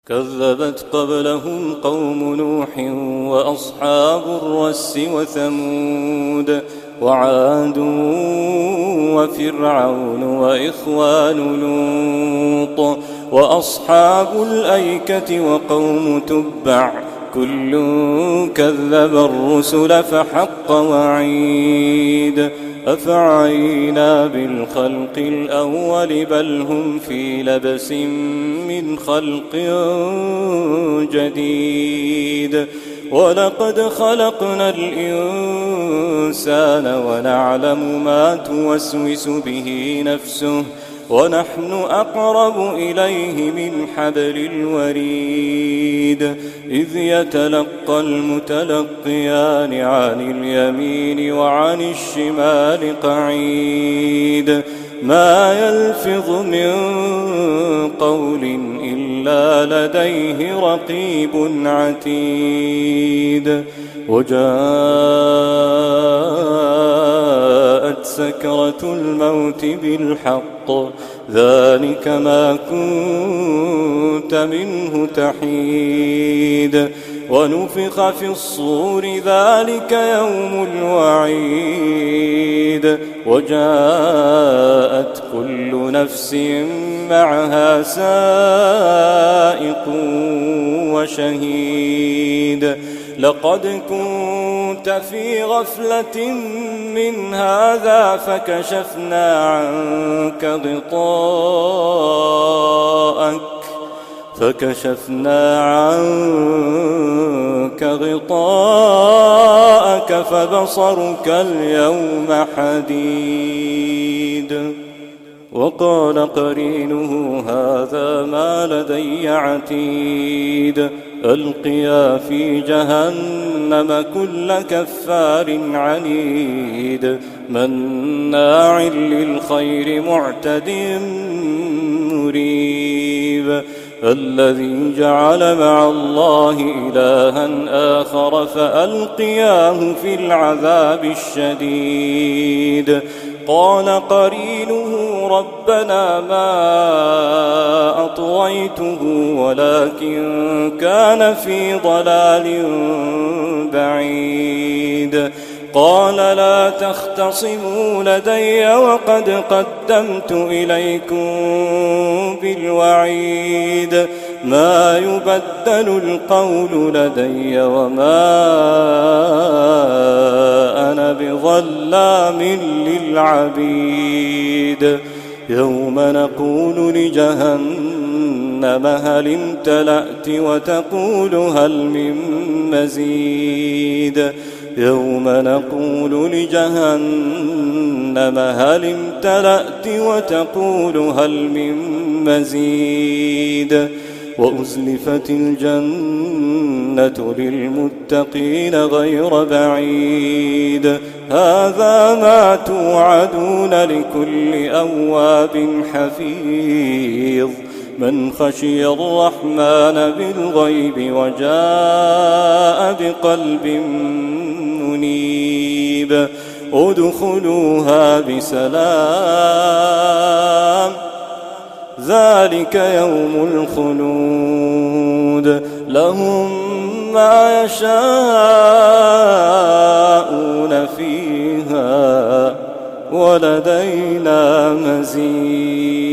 كذبت قبلهم قوم نوح وأصحاب الرس وثمود وعاد وفرعون وإخوان لوط وأصحاب الأيكة وقوم تبع كل كذب الرسل فحق وعيد أفعينا بالخلق الأول بل هم في لبس من خلق جديد ولقد خلقنا الإنسان ونعلم ما توسوس به نفسه ونحن أقرب إليه من حبل الوريد إذ يتلقى المتلقيان عن اليمين وعن الشمال قعيد ما يلفظ من قول إلا لديه رقيب عتيد وجاءت سكرة الموت بالحق ذلك ما كنت منه تحيد ونفخ في الصور ذلك يوم الوعيد وجاءت كل نفس معها سائق وشهيد لقد كنت في غفلة من هذا فكشفنا عنك غطاءك فبصرك اليوم حديد وقال قرينه هذا ما لدي عتيد ألقيا في جهنم كل كفار عنيد مناع للخير معتد مريب الذي جعل مع الله إلها آخر فألقياه في العذاب الشديد قال قرينه ربنا ما أطويته ولكن كان في ضلال بعيد قال لا تختصموا لدي وقد قدمت إليكم بالوعيد ما يبدل القول لدي وما أنا بظلام للعبيد يوم نقول لجهنم هل امتلأت وتقول هل من مزيد يوم نقول لجهنم هل امتلأت وتقول هل من مزيد وأزلفت الجنة للمتقين غير بعيد هذا ما توعدون لكل أواب حفيظ من خشي الرحمن بالغيب وجاء بقلب منيب ادخلوها بسلام ذلك يوم الخلود لهم ما يشاءون فيها ولدينا مزيد